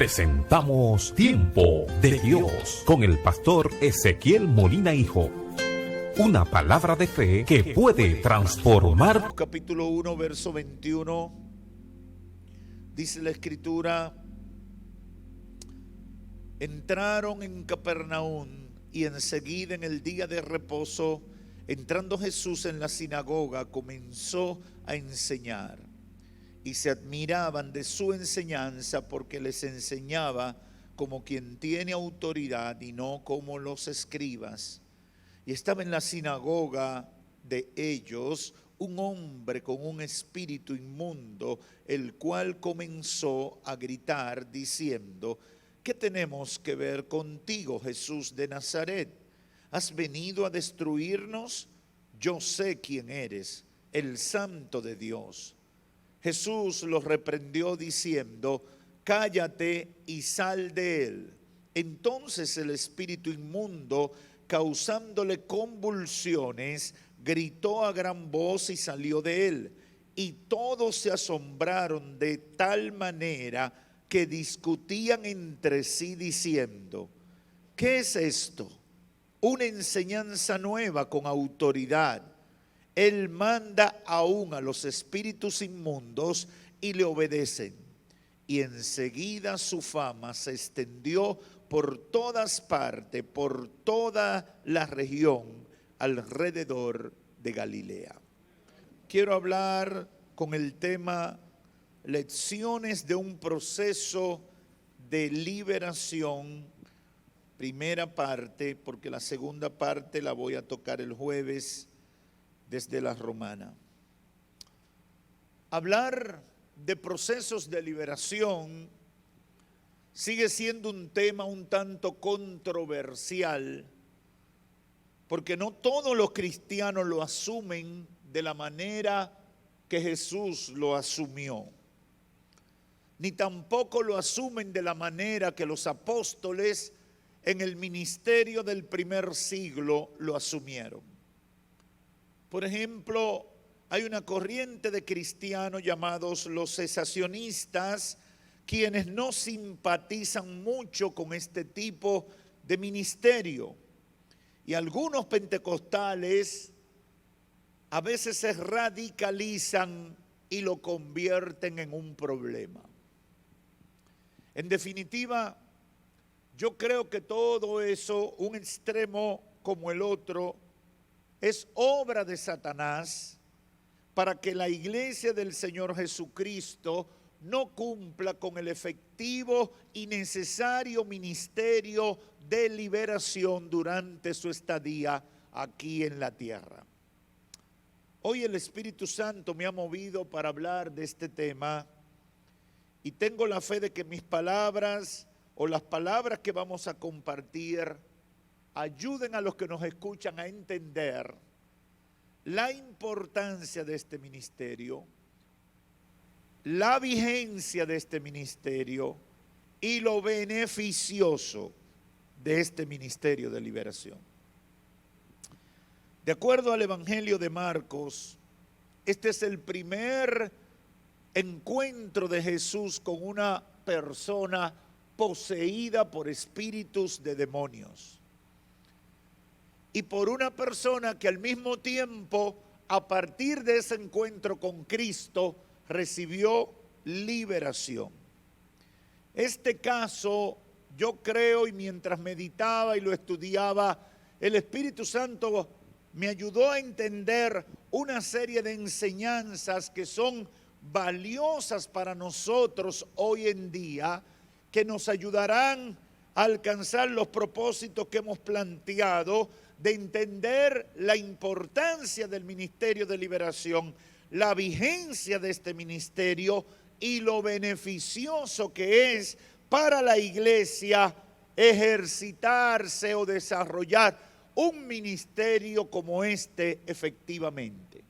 presentamos Tiempo de Dios con el pastor Ezequiel Molina Hijo. Una palabra de fe que puede transformar. Capítulo 1, verso 21, dice la Escritura: entraron en Capernaum y enseguida en el día de reposo, entrando Jesús en la sinagoga, comenzó a enseñar. Y se admiraban de su enseñanza porque les enseñaba como quien tiene autoridad y no como los escribas. Y estaba en la sinagoga de ellos un hombre con un espíritu inmundo, el cual comenzó a gritar diciendo: ¿qué tenemos que ver contigo, Jesús de Nazaret? ¿Has venido a destruirnos? Yo sé quién eres, el Santo de Dios. Jesús los reprendió diciendo: cállate y sal de él. Entonces el espíritu inmundo, causándole convulsiones, gritó a gran voz y salió de él. Y todos se asombraron de tal manera que discutían entre sí diciendo: ¿qué es esto? Una enseñanza nueva con autoridad. Él manda aún a los espíritus inmundos y le obedecen. Y enseguida su fama se extendió por todas partes, por toda la región alrededor de Galilea. Quiero hablar con el tema lecciones de un proceso de liberación, primera parte, porque la segunda parte la voy a tocar el jueves desde la Romana. Hablar de procesos de liberación sigue siendo un tema un tanto controversial, porque no todos los cristianos lo asumen de la manera que Jesús lo asumió, ni tampoco lo asumen de la manera que los apóstoles en el ministerio del primer siglo lo asumieron. Por ejemplo, hay una corriente de cristianos llamados los cesacionistas, quienes no simpatizan mucho con este tipo de ministerio. Y algunos pentecostales a veces se radicalizan y lo convierten en un problema. En definitiva, yo creo que todo eso, un extremo como el otro, es obra de Satanás para que la iglesia del Señor Jesucristo no cumpla con el efectivo y necesario ministerio de liberación durante su estadía aquí en la tierra. Hoy el Espíritu Santo me ha movido para hablar de este tema y tengo la fe de que mis palabras o las palabras que vamos a compartir ayuden a los que nos escuchan a entender la importancia de este ministerio, la vigencia de este ministerio y lo beneficioso de este ministerio de liberación. De acuerdo al Evangelio de Marcos, este es el primer encuentro de Jesús con una persona poseída por espíritus de demonios. Y por una persona que al mismo tiempo, a partir de ese encuentro con Cristo, recibió liberación. Este caso, yo creo, y mientras meditaba y lo estudiaba, el Espíritu Santo me ayudó a entender una serie de enseñanzas que son valiosas para nosotros hoy en día, que nos ayudarán a alcanzar los propósitos que hemos planteado, de entender la importancia del ministerio de liberación, la vigencia de este ministerio y lo beneficioso que es para la iglesia ejercitarse o desarrollar un ministerio como este efectivamente.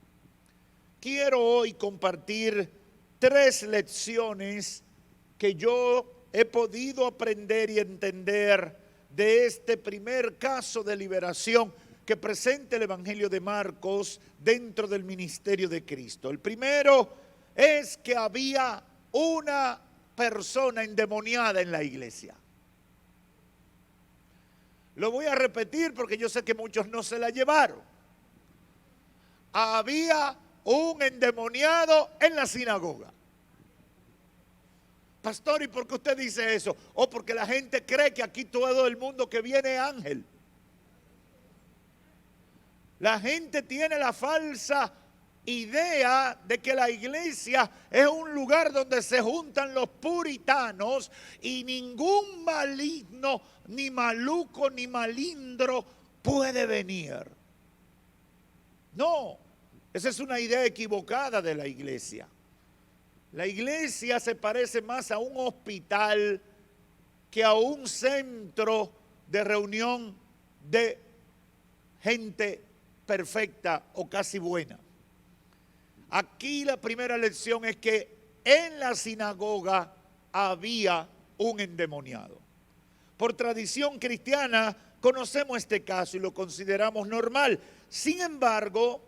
Quiero hoy compartir 3 lecciones que yo he podido aprender y entender de este primer caso de liberación que presenta el Evangelio de Marcos dentro del ministerio de Cristo. El primero es que había una persona endemoniada en la iglesia. Lo voy a repetir porque yo sé que muchos no se la llevaron. Había un endemoniado en la sinagoga. Pastor, ¿y por qué usted dice eso? O porque la gente cree que aquí todo el mundo que viene es ángel. La gente tiene la falsa idea de que la iglesia es un lugar donde se juntan los puritanos y ningún maligno, ni maluco, ni malindro puede venir. No, esa es una idea equivocada de la iglesia. La iglesia se parece más a un hospital que a un centro de reunión de gente perfecta o casi buena. Aquí la primera lección es que en la sinagoga había un endemoniado. Por tradición cristiana conocemos este caso y lo consideramos normal. Sin embargo,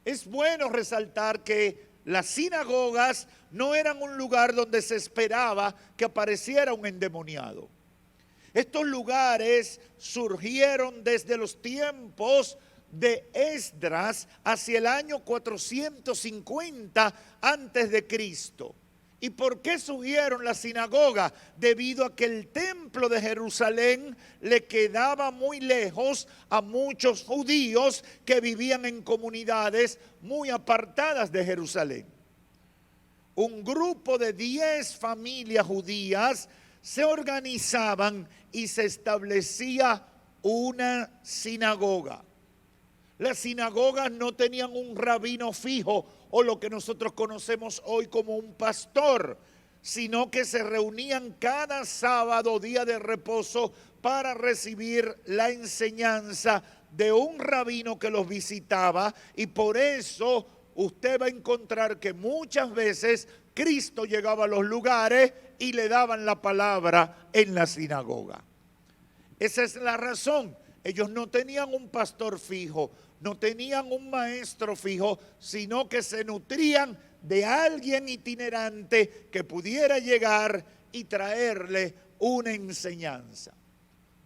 es bueno resaltar que las sinagogas no eran un lugar donde se esperaba que apareciera un endemoniado. Estos lugares surgieron desde los tiempos de Esdras hacia el año 450 antes de Cristo. ¿Y por qué surgieron las sinagogas? Debido a que el templo de Jerusalén le quedaba muy lejos a muchos judíos que vivían en comunidades muy apartadas de Jerusalén. Un grupo de 10 familias judías se organizaban y se establecía una sinagoga. Las sinagogas no tenían un rabino fijo o lo que nosotros conocemos hoy como un pastor, sino que se reunían cada sábado, día de reposo, para recibir la enseñanza de un rabino que los visitaba, y por eso usted va a encontrar que muchas veces Cristo llegaba a los lugares y le daban la palabra en la sinagoga. Esa es la razón. Ellos no tenían un pastor fijo, no tenían un maestro fijo, sino que se nutrían de alguien itinerante que pudiera llegar y traerle una enseñanza.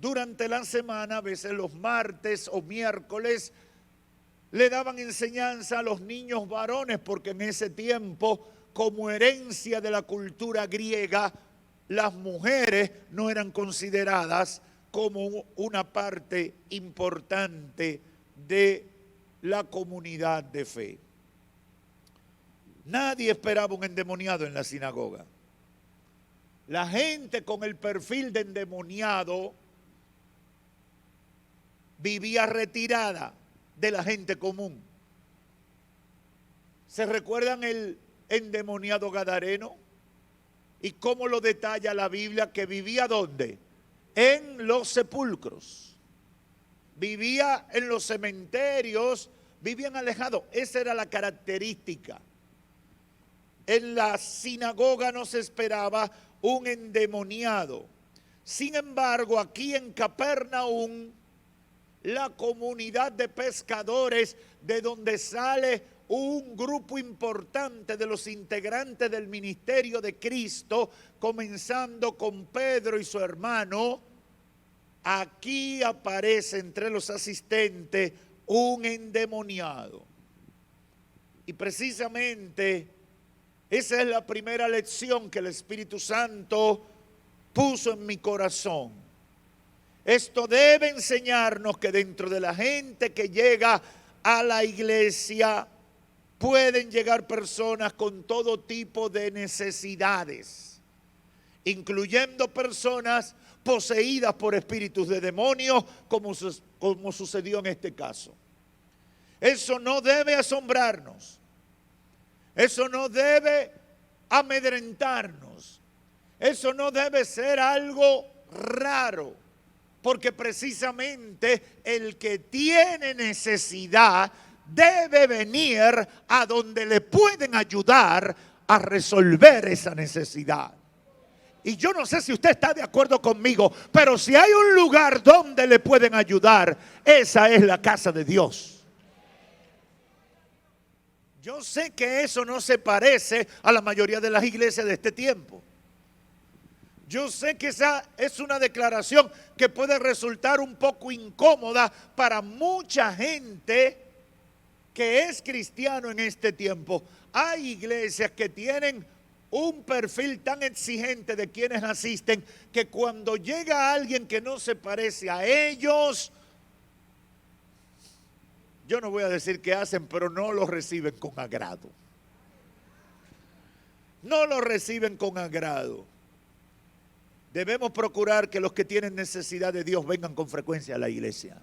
Durante la semana, a veces los martes o miércoles, le daban enseñanza a los niños varones, porque en ese tiempo, como herencia de la cultura griega, las mujeres no eran consideradas como una parte importante de la comunidad de fe. Nadie esperaba un endemoniado en la sinagoga. La gente con el perfil de endemoniado vivía retirada de la gente común. ¿Se recuerdan el endemoniado gadareno? ¿Y cómo lo detalla la Biblia? Que vivía ¿dónde? En los sepulcros. Vivía en los cementerios, vivían alejados. Esa era la característica. En la sinagoga no se esperaba un endemoniado. Sin embargo, aquí en Capernaum, la comunidad de pescadores, de donde sale un grupo importante de los integrantes del ministerio de Cristo, comenzando con Pedro y su hermano, aquí aparece entre los asistentes un endemoniado. Y precisamente esa es la primera lección que el Espíritu Santo puso en mi corazón. Esto debe enseñarnos que dentro de la gente que llega a la iglesia pueden llegar personas con todo tipo de necesidades, incluyendo personas poseídas por espíritus de demonios, como sucedió en este caso. Eso no debe asombrarnos. Eso no debe amedrentarnos. Eso no debe ser algo raro, porque precisamente el que tiene necesidad debe venir a donde le pueden ayudar a resolver esa necesidad. Y yo no sé si usted está de acuerdo conmigo, pero si hay un lugar donde le pueden ayudar, esa es la casa de Dios. Yo sé que eso no se parece a la mayoría de las iglesias de este tiempo. Yo sé que esa es una declaración que puede resultar un poco incómoda para mucha gente que es cristiano en este tiempo. Hay iglesias que tienen un perfil tan exigente de quienes asisten que cuando llega alguien que no se parece a ellos, yo no voy a decir qué hacen, pero no lo reciben con agrado. No lo reciben con agrado. Debemos procurar que los que tienen necesidad de Dios vengan con frecuencia a la iglesia.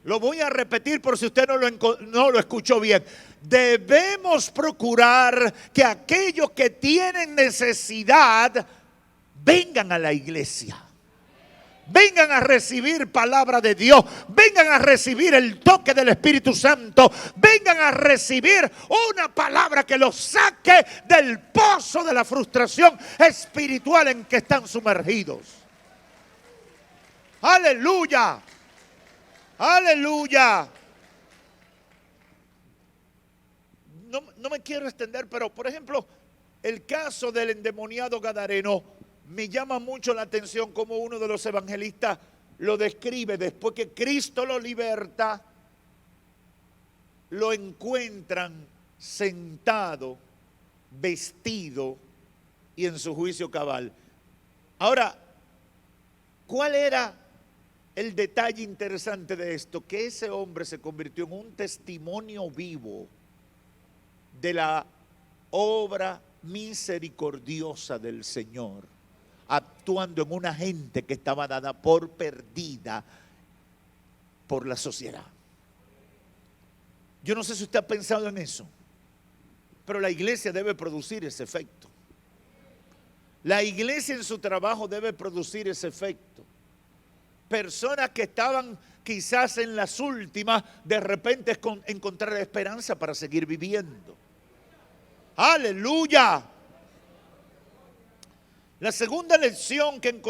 Lo voy a repetir por si usted no lo escuchó bien. Debemos procurar que aquellos que tienen necesidad vengan a la iglesia. Vengan a recibir palabra de Dios. Vengan a recibir el toque del Espíritu Santo. Vengan a recibir una palabra que los saque del pozo de la frustración espiritual en que están sumergidos. Aleluya. Aleluya. No me quiero extender, pero por ejemplo, el caso del endemoniado gadareno me llama mucho la atención como uno de los evangelistas lo describe. Después que Cristo lo liberta, lo encuentran sentado, vestido y en su juicio cabal. Ahora, ¿cuál era el detalle interesante de esto? Que ese hombre se convirtió en un testimonio vivo de la obra misericordiosa del Señor, actuando en una gente que estaba dada por perdida por la sociedad. Yo no sé si usted ha pensado en eso, pero la iglesia debe producir ese efecto. La iglesia en su trabajo debe producir ese efecto. Personas que estaban quizás en las últimas, de repente encontrar esperanza para seguir viviendo. ¡Aleluya! La segunda lección que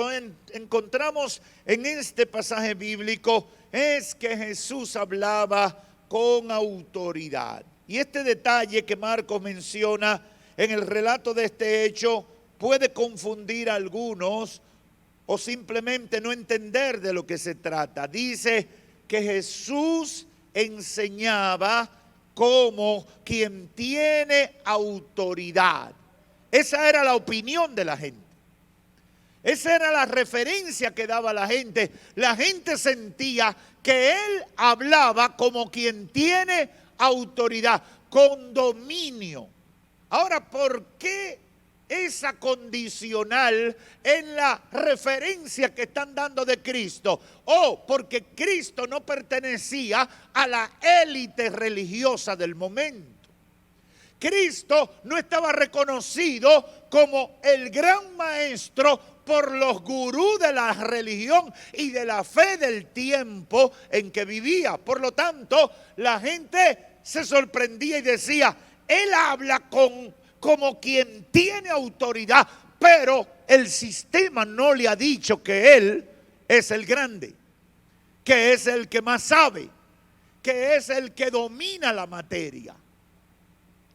encontramos en este pasaje bíblico es que Jesús hablaba con autoridad. Y este detalle que Marcos menciona en el relato de este hecho puede confundir a algunos o simplemente no entender de lo que se trata. Dice que Jesús enseñaba como quien tiene autoridad. Esa era la opinión de la gente. Esa era la referencia que daba la gente. La gente sentía que él hablaba como quien tiene autoridad, con dominio. Ahora, ¿por qué esa condicional en la referencia que están dando de Cristo? Porque Cristo no pertenecía a la élite religiosa del momento. Cristo no estaba reconocido como el gran maestro por los gurús de la religión y de la fe del tiempo en que vivía. Por lo tanto, la gente se sorprendía y decía, él habla como quien tiene autoridad, pero el sistema no le ha dicho que él es el grande, que es el que más sabe, que es el que domina la materia.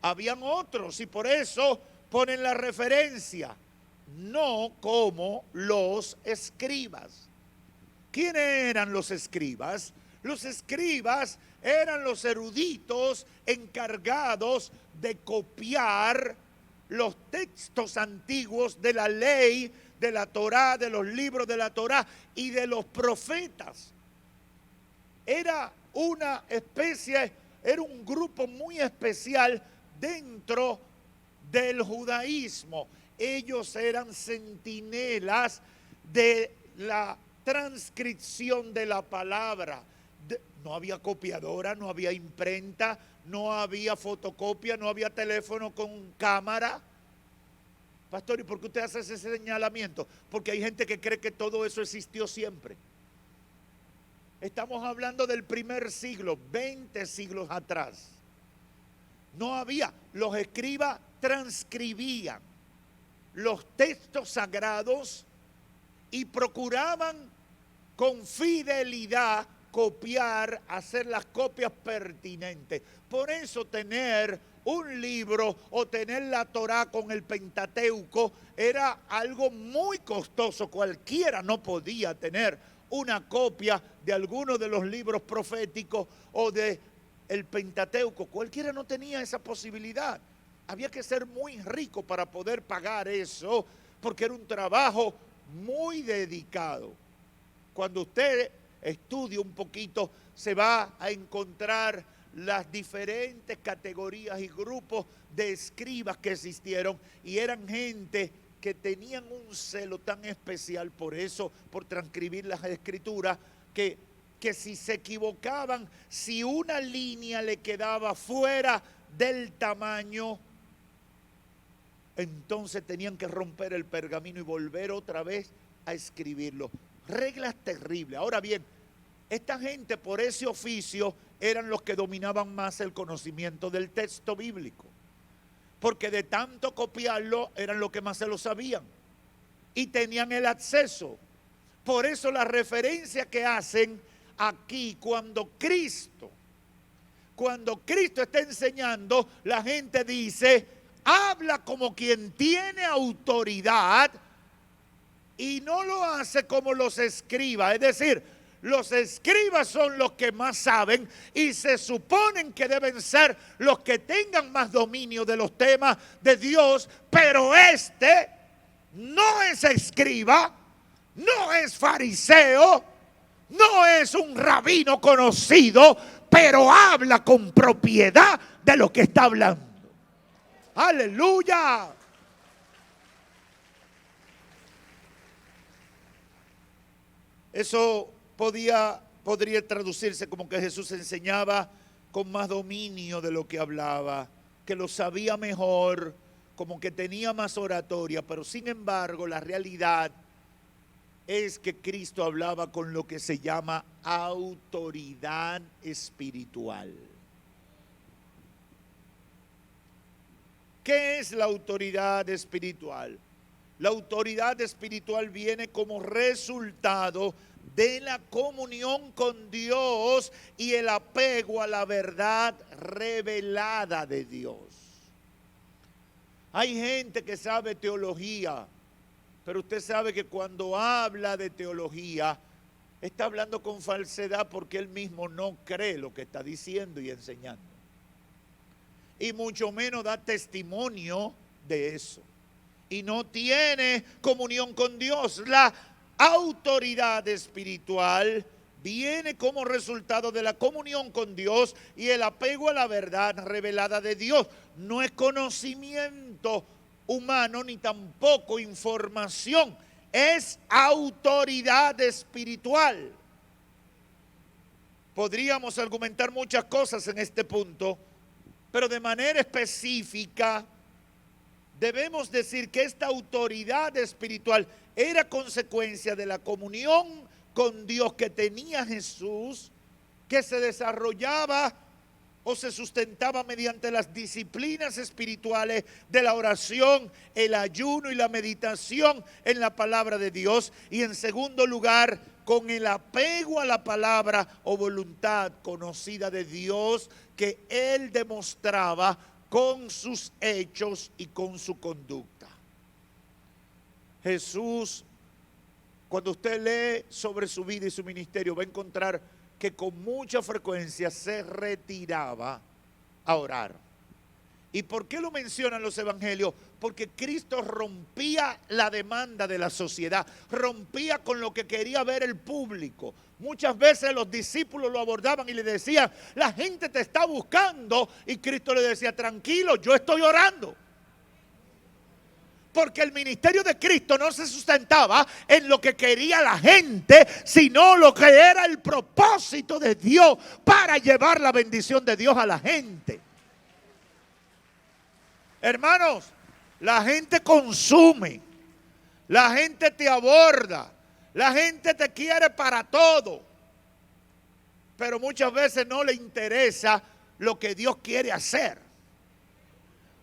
Habían otros y por eso ponen la referencia, no como los escribas. ¿Quiénes eran los escribas? Los escribas eran los eruditos encargados de copiar los textos antiguos de la ley, de la Torá, de los libros de la Torá y de los profetas. Era una especie, era un grupo muy especial dentro del judaísmo. Ellos eran centinelas de la transcripción de la palabra. No había copiadora, no había imprenta, no había fotocopia, no había teléfono con cámara. Pastor, ¿y por qué usted hace ese señalamiento? Porque hay gente que cree que todo eso existió siempre. Estamos hablando del primer siglo, 20 siglos atrás. No había, los escribas transcribían los textos sagrados y procuraban con fidelidad copiar, hacer las copias pertinentes. Por eso tener un libro o tener la Torá con el Pentateuco era algo muy costoso. Cualquiera no podía tener una copia de alguno de los libros proféticos o de el Pentateuco. Cualquiera no tenía esa posibilidad. Había que ser muy rico para poder pagar eso, porque era un trabajo muy dedicado. Cuando usted estudia un poquito, se va a encontrar las diferentes categorías y grupos de escribas que existieron, y eran gente que tenían un celo tan especial por eso, por transcribir las escrituras, que si se equivocaban, si una línea le quedaba fuera del tamaño, entonces tenían que romper el pergamino y volver otra vez a escribirlo. Reglas terribles. Ahora bien, esta gente por ese oficio eran los que dominaban más el conocimiento del texto bíblico, porque de tanto copiarlo eran los que más se lo sabían y tenían el acceso. Por eso la referencia que hacen aquí cuando Cristo está enseñando, la gente dice, habla como quien tiene autoridad y no lo hace como los escribas. Es decir, los escribas son los que más saben y se suponen que deben ser los que tengan más dominio de los temas de Dios, pero este no es escriba, no es fariseo, no es un rabino conocido, pero habla con propiedad de lo que está hablando. ¡Aleluya! Eso podría traducirse como que Jesús enseñaba con más dominio de lo que hablaba, que lo sabía mejor, como que tenía más oratoria, pero sin embargo la realidad es que Cristo hablaba con lo que se llama autoridad espiritual. ¿Qué es la autoridad espiritual? La autoridad espiritual viene como resultado de la comunión con Dios y el apego a la verdad revelada de Dios. Hay gente que sabe teología, pero usted sabe que cuando habla de teología, está hablando con falsedad porque él mismo no cree lo que está diciendo y enseñando. Y mucho menos da testimonio de eso. Y no tiene comunión con Dios. La autoridad espiritual viene como resultado de la comunión con Dios y el apego a la verdad revelada de Dios. No es conocimiento humano ni tampoco información, es autoridad espiritual. Podríamos argumentar muchas cosas en este punto, pero de manera específica debemos decir que esta autoridad espiritual era consecuencia de la comunión con Dios que tenía Jesús, que se desarrollaba o se sustentaba mediante las disciplinas espirituales de la oración, el ayuno y la meditación en la palabra de Dios. Y en segundo lugar, con el apego a la palabra o voluntad conocida de Dios que él demostraba con sus hechos y con su conducta. Jesús, cuando usted lee sobre su vida y su ministerio, va a encontrar que con mucha frecuencia se retiraba a orar. ¿Y por qué lo mencionan los evangelios? Porque Cristo rompía la demanda de la sociedad, rompía con lo que quería ver el público. Muchas veces los discípulos lo abordaban y le decían, la gente te está buscando, y Cristo le decía, tranquilo, yo estoy orando. Porque el ministerio de Cristo no se sustentaba en lo que quería la gente, sino lo que era el propósito de Dios para llevar la bendición de Dios a la gente. Hermanos, la gente consume, la gente te aborda, la gente te quiere para todo, pero muchas veces no le interesa lo que Dios quiere hacer.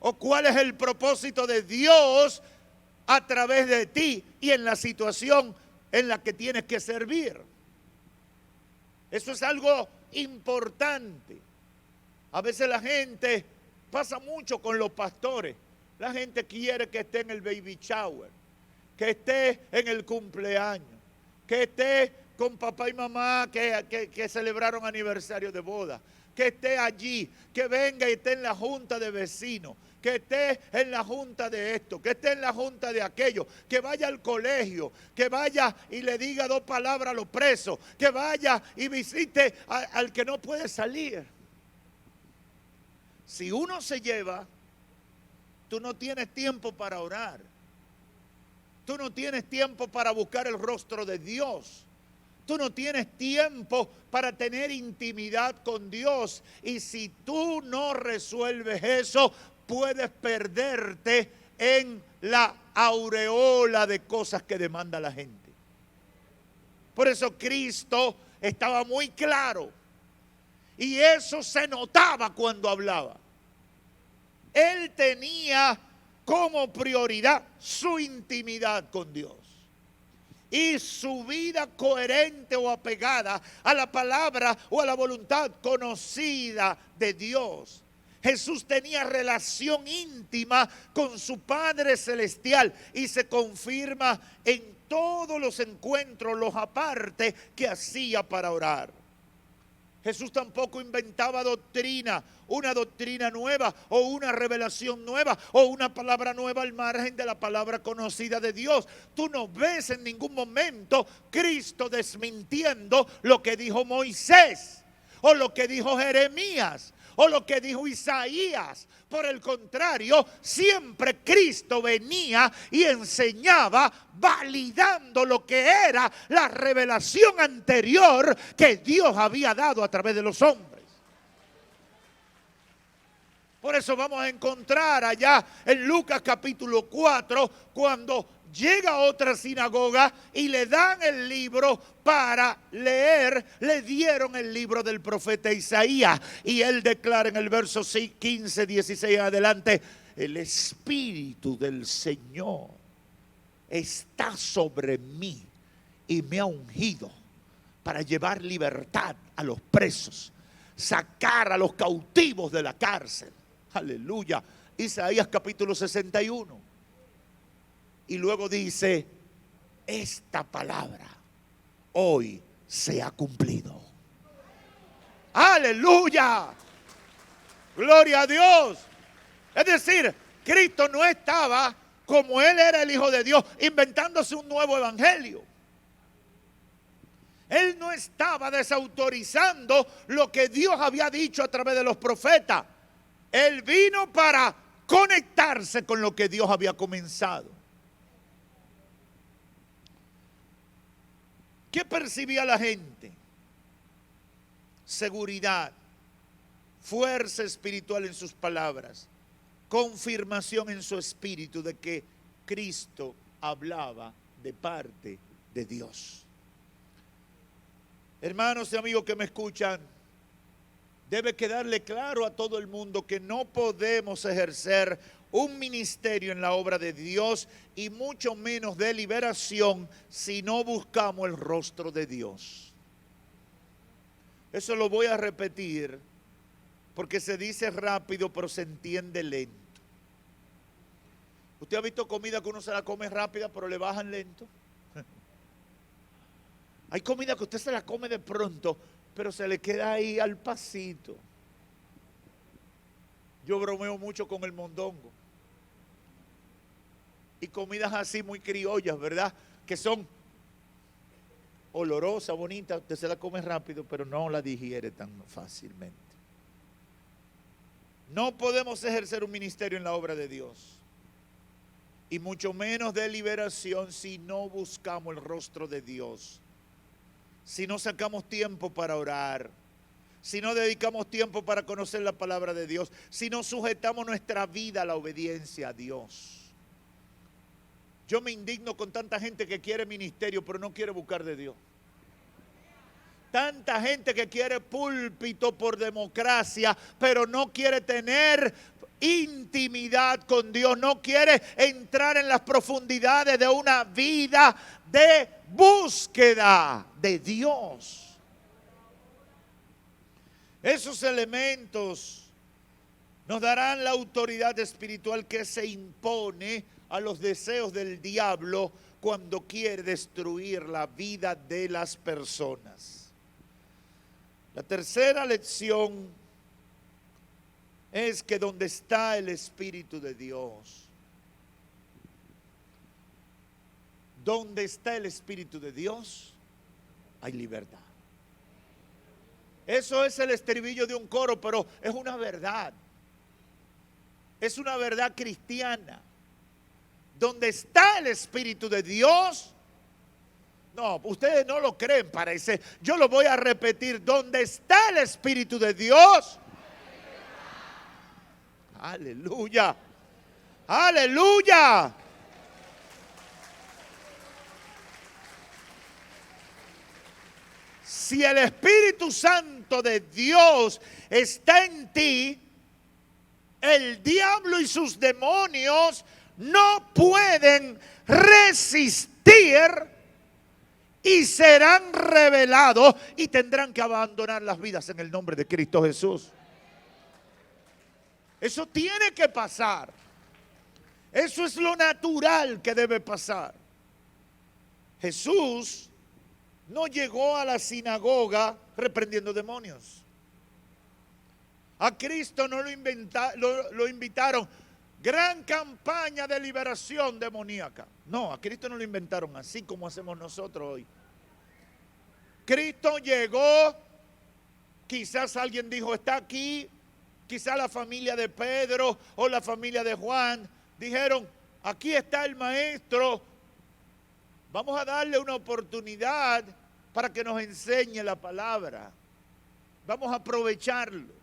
O cuál es el propósito de Dios a través de ti y en la situación en la que tienes que servir. Eso es algo importante. A veces la gente, pasa mucho con los pastores, la gente quiere que esté en el baby shower, que esté en el cumpleaños, que esté con papá y mamá que celebraron aniversario de boda, que esté allí, que venga y esté en la junta de vecinos, que esté en la junta de esto, que esté en la junta de aquello, que vaya al colegio, que vaya y le diga 2 palabras a los presos, que vaya y visite al que no puede salir. Si uno se lleva, tú no tienes tiempo para orar. Tú no tienes tiempo para buscar el rostro de Dios. Tú no tienes tiempo para tener intimidad con Dios. Y si tú no resuelves eso, puedes perderte en la aureola de cosas que demanda la gente. Por eso Cristo estaba muy claro. Y eso se notaba cuando hablaba. Él tenía como prioridad su intimidad con Dios. Y su vida coherente o apegada a la palabra o a la voluntad conocida de Dios. Jesús tenía relación íntima con su Padre Celestial y se confirma en todos los encuentros, los apartes que hacía para orar. Jesús tampoco inventaba doctrina, una doctrina nueva o una revelación nueva o una palabra nueva al margen de la palabra conocida de Dios. Tú no ves en ningún momento Cristo desmintiendo lo que dijo Moisés o lo que dijo Jeremías o lo que dijo Isaías. Por el contrario, siempre Cristo venía y enseñaba validando lo que era la revelación anterior que Dios había dado a través de los hombres. Por eso vamos a encontrar allá en Lucas capítulo 4, cuando llega a otra sinagoga y le dan el libro para leer, le dieron el libro del profeta Isaías. Y él declara en el verso 15, 16 adelante: el Espíritu del Señor está sobre mí y me ha ungido para llevar libertad a los presos, sacar a los cautivos de la cárcel. Aleluya. Isaías capítulo 61. Y luego dice: esta palabra hoy se ha cumplido. Aleluya. Gloria a Dios. Es decir, Cristo no estaba, como Él era el Hijo de Dios, inventándose un nuevo evangelio. Él no estaba desautorizando lo que Dios había dicho a través de los profetas. Él vino para conectarse con lo que Dios había comenzado. ¿Qué percibía la gente? Seguridad, fuerza espiritual en sus palabras, confirmación en su espíritu de que Cristo hablaba de parte de Dios. Hermanos y amigos que me escuchan, debe quedarle claro a todo el mundo que no podemos ejercer un ministerio en la obra de Dios y mucho menos de liberación si no buscamos el rostro de Dios. Eso lo voy a repetir porque se dice rápido pero se entiende lento. ¿Usted ha visto comida que uno se la come rápida pero le bajan lento? Hay comida que usted se la come de pronto pero se le queda ahí al pasito. Yo bromeo mucho con el mondongo. Y comidas así muy criollas, ¿verdad? Que son olorosas, bonitas. Usted se la come rápido, pero no la digiere tan fácilmente. No podemos ejercer un ministerio en la obra de Dios. Y mucho menos de liberación si no buscamos el rostro de Dios. Si no sacamos tiempo para orar. Si no dedicamos tiempo para conocer la palabra de Dios. Si no sujetamos nuestra vida a la obediencia a Dios. Yo me indigno con tanta gente que quiere ministerio, pero no quiere buscar de Dios. Tanta gente que quiere púlpito por democracia, pero no quiere tener intimidad con Dios. No quiere entrar en las profundidades de una vida de búsqueda de Dios. Esos elementos nos darán la autoridad espiritual que se impone a los deseos del diablo cuando quiere destruir la vida de las personas. La tercera lección es que donde está el Espíritu de Dios, donde está el Espíritu de Dios, hay libertad. Eso es el estribillo de un coro, pero es una verdad. Es una verdad cristiana. Donde está el Espíritu de Dios, no, ustedes no lo creen, parece. Yo lo voy a repetir. Donde está el Espíritu de Dios, aleluya, aleluya. Si el Espíritu Santo de Dios está en ti, el diablo y sus demonios no pueden resistir y serán revelados y tendrán que abandonar las vidas en el nombre de Cristo Jesús. Eso tiene que pasar. Eso es lo natural que debe pasar. Jesús no llegó a la sinagoga reprendiendo demonios. A Cristo no lo invitaron. Gran campaña de liberación demoníaca. No, a Cristo no lo inventaron así como hacemos nosotros hoy. Cristo llegó, quizás alguien dijo, está aquí, quizás la familia de Pedro o la familia de Juan, dijeron, aquí está el maestro, vamos a darle una oportunidad para que nos enseñe la palabra. Vamos a aprovecharlo.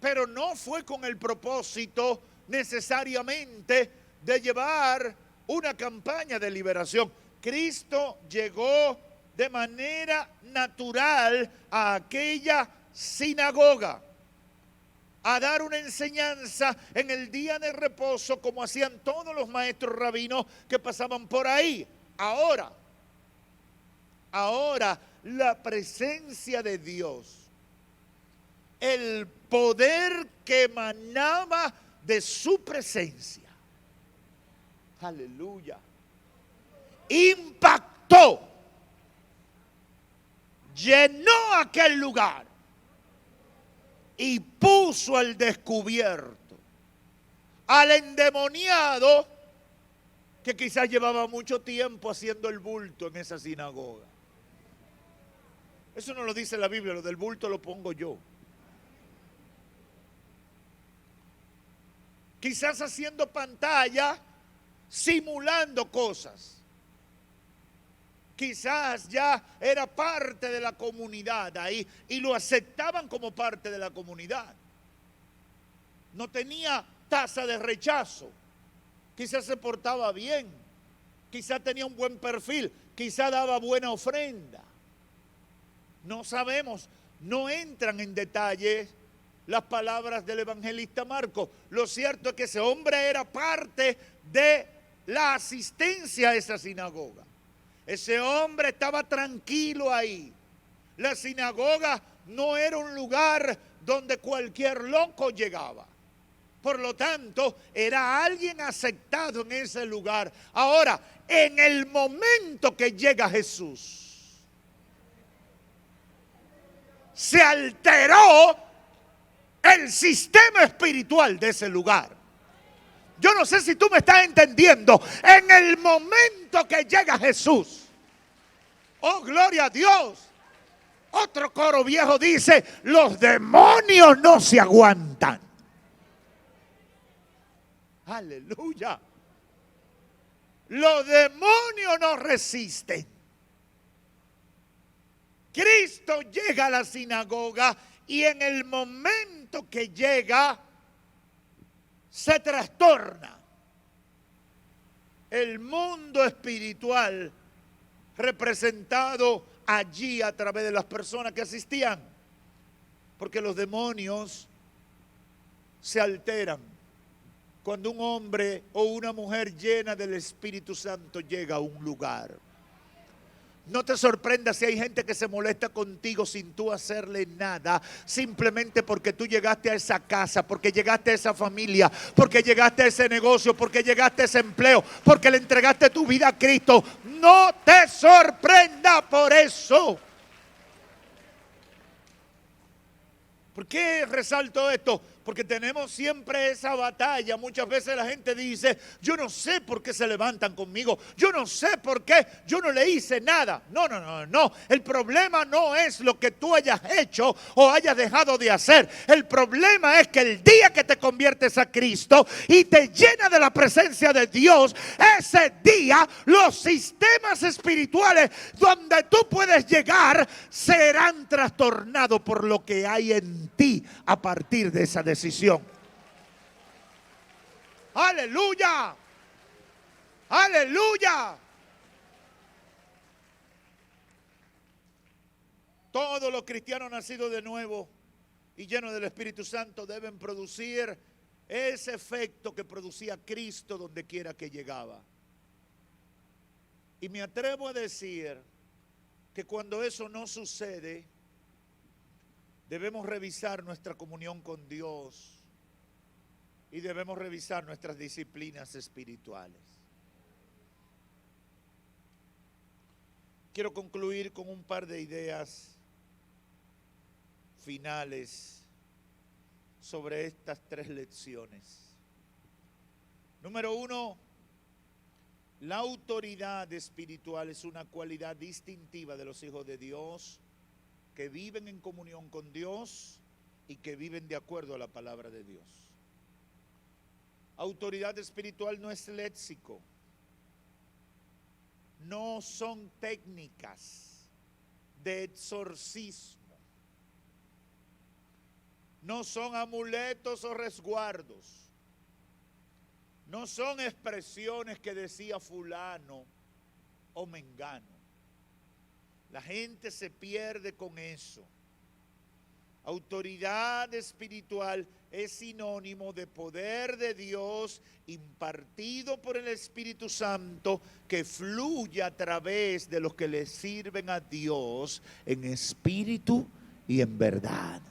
Pero no fue con el propósito necesariamente de llevar una campaña de liberación. Cristo llegó de manera natural a aquella sinagoga a dar una enseñanza en el día de reposo, como hacían todos los maestros rabinos que pasaban por ahí. Ahora, la presencia de Dios, el poder que emanaba de su presencia, aleluya, impactó, llenó aquel lugar y puso al descubierto al endemoniado que quizás llevaba mucho tiempo haciendo el bulto en esa sinagoga. Eso no lo dice la Biblia, lo del bulto lo pongo yo. Quizás haciendo pantalla, simulando cosas. Quizás ya era parte de la comunidad ahí y lo aceptaban como parte de la comunidad. No tenía tasa de rechazo. Quizás se portaba bien. Quizás tenía un buen perfil. Quizás daba buena ofrenda. No sabemos, no entran en detalle las palabras del evangelista Marcos. Lo cierto es que ese hombre era parte de la asistencia a esa sinagoga. Ese hombre estaba tranquilo ahí. La sinagoga no era un lugar donde cualquier loco llegaba. Por lo tanto, era alguien aceptado en ese lugar. Ahora, en el momento que llega Jesús, se alteró el sistema espiritual de ese lugar. Yo no sé si tú me estás entendiendo. En el momento que llega Jesús, oh gloria a Dios, otro coro viejo dice, los demonios no se aguantan. Aleluya. Los demonios no resisten. Cristo llega a la sinagoga y en el momento que llega, se trastorna el mundo espiritual representado allí a través de las personas que asistían. Porque los demonios se alteran cuando un hombre o una mujer llena del Espíritu Santo llega a un lugar. No te sorprendas si hay gente que se molesta contigo sin tú hacerle nada, simplemente porque tú llegaste a esa casa, porque llegaste a esa familia, porque llegaste a ese negocio, porque llegaste a ese empleo, porque le entregaste tu vida a Cristo. No te sorprenda por eso. ¿Por qué resalto esto? Porque tenemos siempre esa batalla. Muchas veces la gente dice, yo no sé por qué se levantan conmigo. Yo no sé por qué yo no le hice nada. No. El problema no es lo que tú hayas hecho o hayas dejado de hacer. El problema es que el día que te conviertes a Cristo y te llena de la presencia de Dios, ese día los sistemas espirituales donde tú puedes llegar serán trastornados por lo que hay en ti a partir de esa decisión. Aleluya, aleluya. Todos los cristianos nacidos de nuevo y llenos del Espíritu Santo deben producir ese efecto que producía Cristo donde quiera que llegaba. Y me atrevo a decir que cuando eso no sucede, debemos revisar nuestra comunión con Dios y debemos revisar nuestras disciplinas espirituales. Quiero concluir con un par de ideas finales sobre estas 3 lecciones. Número 1, la autoridad espiritual es una cualidad distintiva de los hijos de Dios que viven en comunión con Dios y que viven de acuerdo a la palabra de Dios. Autoridad espiritual no es léxico, no son técnicas de exorcismo, no son amuletos o resguardos, no son expresiones que decía fulano o mengano. La gente se pierde con eso. Autoridad espiritual es sinónimo de poder de Dios impartido por el Espíritu Santo que fluye a través de los que le sirven a Dios en espíritu y en verdad.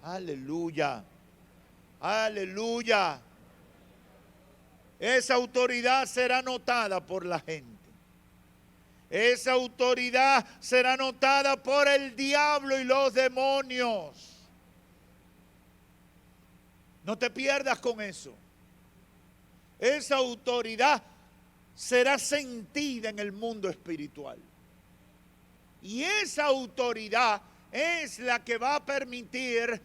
Aleluya, aleluya. Esa autoridad será notada por la gente. Esa autoridad será notada por el diablo y los demonios. No te pierdas con eso. Esa autoridad será sentida en el mundo espiritual. Y esa autoridad es la que va a permitir,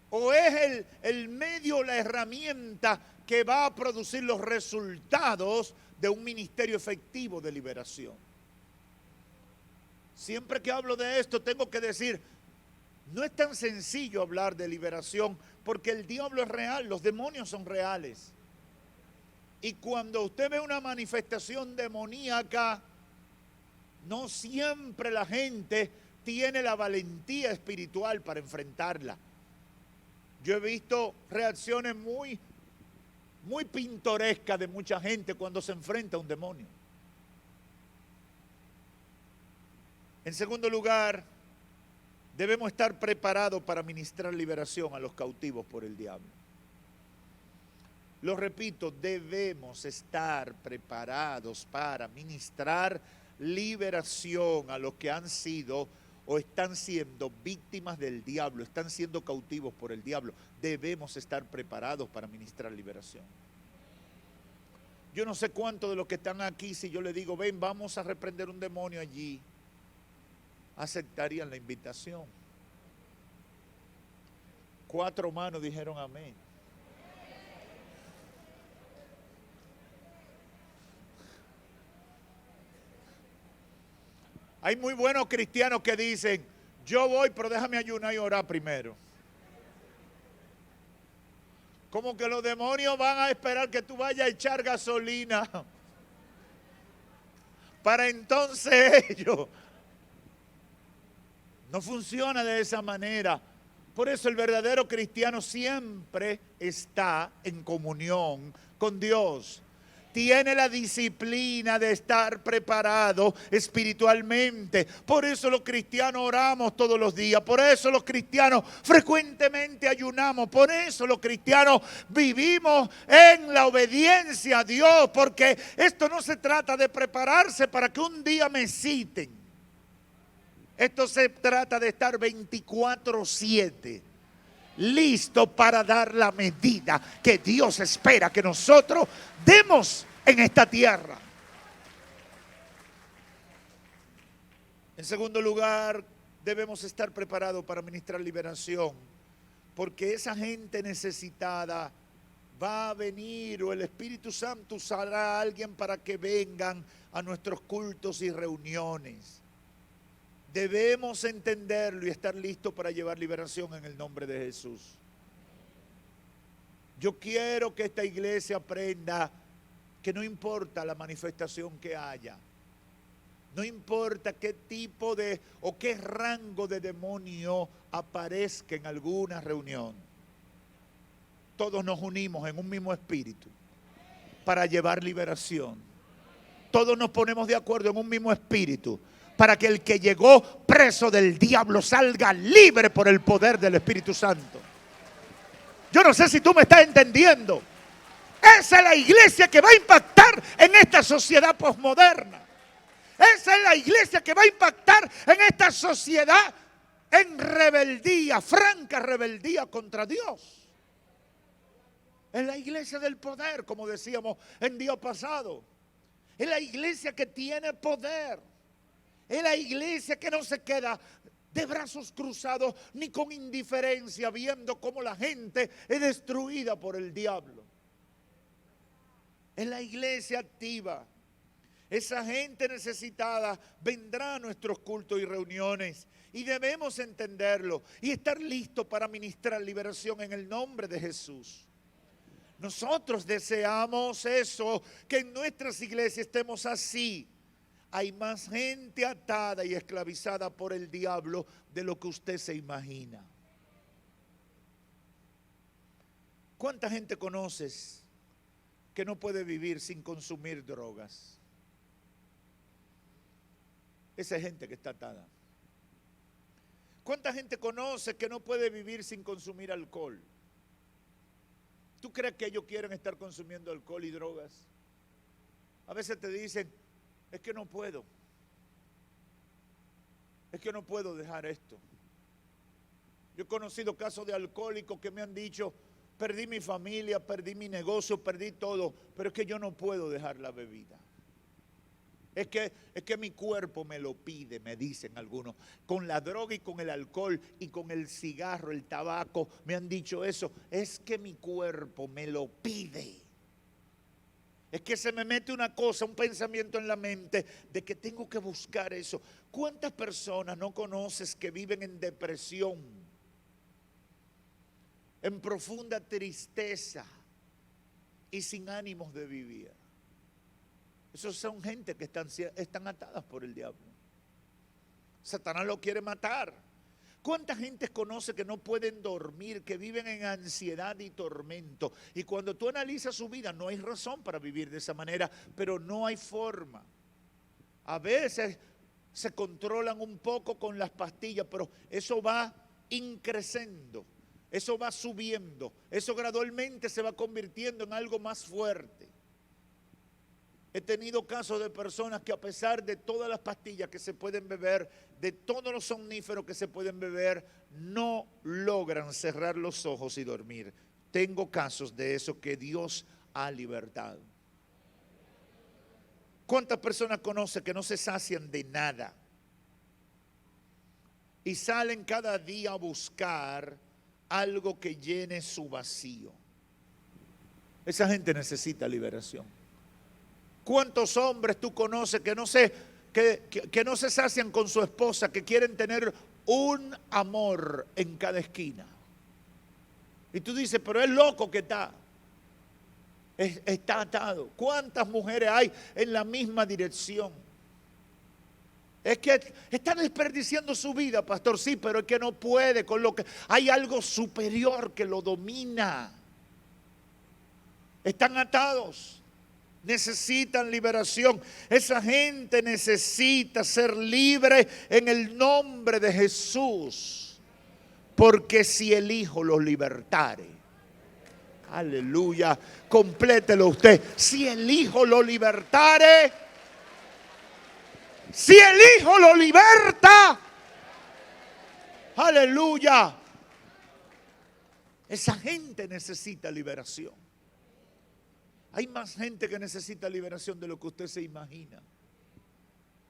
o es el medio, la herramienta que va a producir los resultados de un ministerio efectivo de liberación. Siempre que hablo de esto tengo que decir, no es tan sencillo hablar de liberación porque el diablo es real, los demonios son reales. Y cuando usted ve una manifestación demoníaca, no siempre la gente tiene la valentía espiritual para enfrentarla. Yo he visto reacciones muy pintorescas de mucha gente cuando se enfrenta a un demonio. En segundo lugar, debemos estar preparados para ministrar liberación a los cautivos por el diablo. Lo repito, debemos estar preparados para ministrar liberación a los que han sido o están siendo víctimas del diablo, están siendo cautivos por el diablo. Debemos estar preparados para ministrar liberación. Yo no sé cuántos de los que están aquí, si yo les digo, ven, vamos a reprender un demonio allí, aceptarían la invitación. 4 manos dijeron amén. Hay muy buenos cristianos que dicen, yo voy, pero déjame ayunar y orar primero. Como que los demonios van a esperar que tú vayas a echar gasolina para entonces ellos. No funciona de esa manera. Por eso el verdadero cristiano siempre está en comunión con Dios. tiene la disciplina de estar preparado espiritualmente. Por eso los cristianos oramos todos los días, por eso los cristianos frecuentemente ayunamos, por eso los cristianos vivimos en la obediencia a Dios, porque esto no se trata de prepararse para que un día me citen. Esto se trata de estar 24/7. Listo para dar la medida que Dios espera que nosotros demos en esta tierra. En segundo lugar, debemos estar preparados para ministrar liberación, porque esa gente necesitada va a venir, o el Espíritu Santo usará a alguien para que vengan a nuestros cultos y reuniones. Debemos entenderlo y estar listos para llevar liberación en el nombre de Jesús. Yo quiero que esta iglesia aprenda que no importa la manifestación que haya, no importa qué tipo de o qué rango de demonio aparezca en alguna reunión, todos nos unimos en un mismo espíritu para llevar liberación. Todos nos ponemos de acuerdo en un mismo espíritu para que el que llegó preso del diablo salga libre por el poder del Espíritu Santo. Yo no sé si tú me estás entendiendo. Esa es la iglesia que va a impactar en esta sociedad posmoderna. Esa es la iglesia que va a impactar en esta sociedad en rebeldía, franca rebeldía contra Dios. Es la iglesia del poder, como decíamos en día pasado. Es la iglesia que tiene poder. Es la iglesia que no se queda de brazos cruzados ni con indiferencia viendo cómo la gente es destruida por el diablo. Es la iglesia activa. Esa gente necesitada vendrá a nuestros cultos y reuniones y debemos entenderlo y estar listos para ministrar liberación en el nombre de Jesús. Nosotros deseamos eso, que en nuestras iglesias estemos así. Hay más gente atada y esclavizada por el diablo de lo que usted se imagina. ¿Cuánta gente conoces que no puede vivir sin consumir drogas? Esa es gente que está atada. ¿Cuánta gente conoce que no puede vivir sin consumir alcohol? ¿Tú crees que ellos quieren estar consumiendo alcohol y drogas? A veces te dicen, es que no puedo. Es que no puedo dejar esto. Yo he conocido casos de alcohólicos que me han dicho, perdí mi familia, perdí mi negocio, perdí todo, pero es que yo no puedo dejar la bebida. Es que mi cuerpo me lo pide, me dicen algunos. Con la droga y con el alcohol y con el cigarro, el tabaco, me han dicho eso. Es que mi cuerpo me lo pide. Es que se me mete una cosa, un pensamiento en la mente de que tengo que buscar eso. ¿Cuántas personas no conoces que viven en depresión, en profunda tristeza y sin ánimos de vivir? Esos son gente que están atadas por el diablo. Satanás lo quiere matar. ¿Cuánta gente conoce que no pueden dormir, que viven en ansiedad y tormento? Y cuando tú analizas su vida, no hay razón para vivir de esa manera, pero no hay forma. A veces se controlan un poco con las pastillas, pero eso va increciendo, eso va subiendo, eso gradualmente se va convirtiendo en algo más fuerte. He tenido casos de personas que a pesar de todas las pastillas que se pueden beber, de todos los somníferos que se pueden beber, no logran cerrar los ojos y dormir. Tengo casos de eso que Dios ha libertado. ¿Cuántas personas conoce que no se sacian de nada? Y salen cada día a buscar algo que llene su vacío. Esa gente necesita liberación. ¿Cuántos hombres tú conoces que no se sacian con su esposa, que quieren tener un amor en cada esquina? Y tú dices, pero es loco que está atado. ¿Cuántas mujeres hay en la misma dirección? Es que está desperdiciando su vida, pastor. Sí, pero es que no puede con lo que hay algo superior que lo domina. Están atados. necesitan liberación. Esa gente necesita ser libre en el nombre de Jesús. Porque si el Hijo los libertare, aleluya, complételo usted. Si el Hijo lo libertare, si el Hijo lo liberta, aleluya. Esa gente necesita liberación. Hay más gente que necesita liberación de lo que usted se imagina.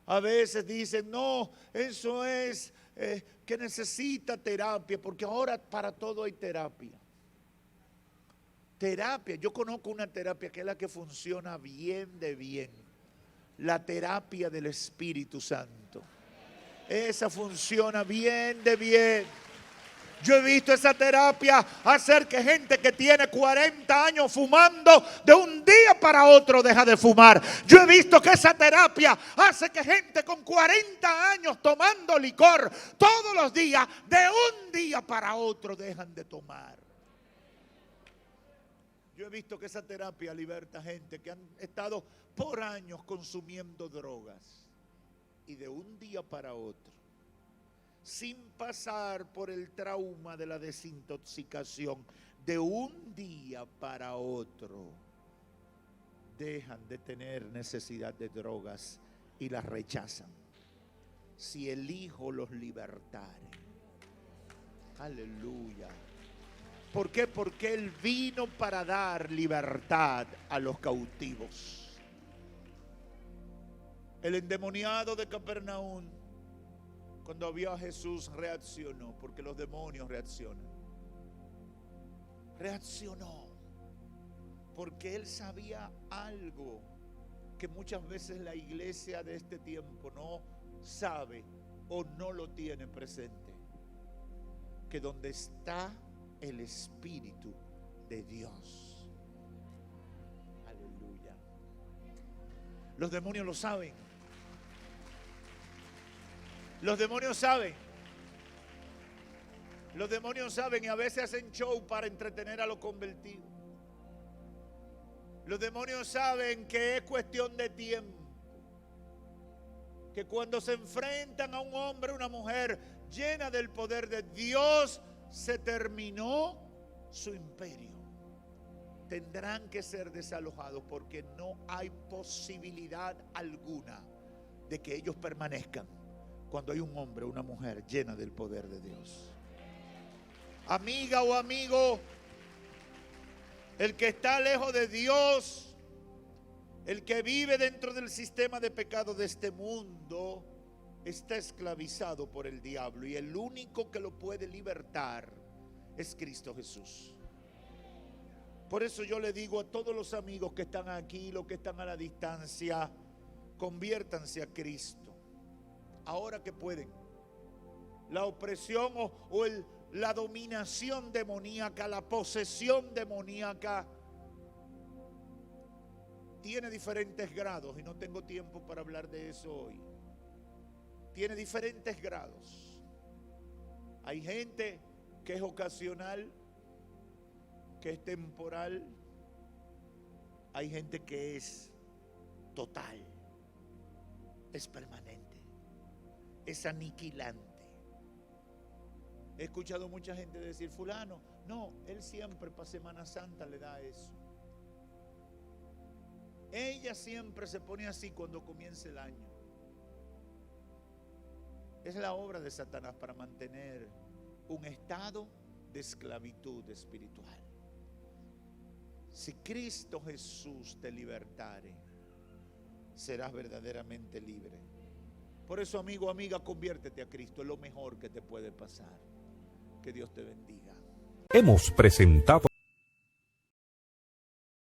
A veces dicen, no, eso es que necesita terapia, porque ahora para todo hay terapia. Terapia, yo conozco una terapia que es la que funciona bien de bien. La terapia del Espíritu Santo. Esa funciona bien de bien. Yo he visto esa terapia hacer que gente que tiene 40 años fumando, de un día para otro deja de fumar. Yo he visto que esa terapia hace que gente con 40 años tomando licor todos los días, de un día para otro dejan de tomar. Yo he visto que esa terapia liberta gente que han estado por años consumiendo drogas y de un día para otro, sin pasar por el trauma de la desintoxicación, de un día para otro, dejan de tener necesidad de drogas y las rechazan. Si el Hijo los libertare. Aleluya. ¿Por qué? Porque Él vino para dar libertad a los cautivos. El endemoniado de Capernaum, cuando vio a Jesús, reaccionó, porque los demonios reaccionan. Reaccionó, porque él sabía algo que muchas veces la iglesia de este tiempo no sabe o no lo tiene presente. Que donde está el Espíritu de Dios. Aleluya. Los demonios lo saben. Los demonios saben. Los demonios saben y a veces hacen show para entretener a los convertidos. Los demonios saben que es cuestión de tiempo. Que cuando se enfrentan a un hombre o una mujer llena del poder de Dios, se terminó su imperio. Tendrán que ser desalojados porque no hay posibilidad alguna de que ellos permanezcan cuando hay un hombre o una mujer llena del poder de Dios. Amiga o amigo, el que está lejos de Dios, el que vive dentro del sistema de pecado de este mundo, está esclavizado por el diablo y el único que lo puede libertar es Cristo Jesús. Por eso yo le digo a todos los amigos que están aquí, los que están a la distancia, conviértanse a Cristo. Ahora que pueden. La opresión la dominación demoníaca, la posesión demoníaca tiene diferentes grados y no tengo tiempo para hablar de eso hoy. Tiene diferentes grados. Hay gente que es ocasional, que es temporal. Hay gente que es total, es permanente, es aniquilante. He escuchado mucha gente decir, fulano, no, él siempre para Semana Santa le da eso. Ella siempre se pone así cuando comienza el año. Es la obra de Satanás para mantener un estado de esclavitud espiritual. Si Cristo Jesús te libertare, serás verdaderamente libre. Por eso, amigo, amiga, conviértete a Cristo. Es lo mejor que te puede pasar. Que Dios te bendiga. Hemos presentado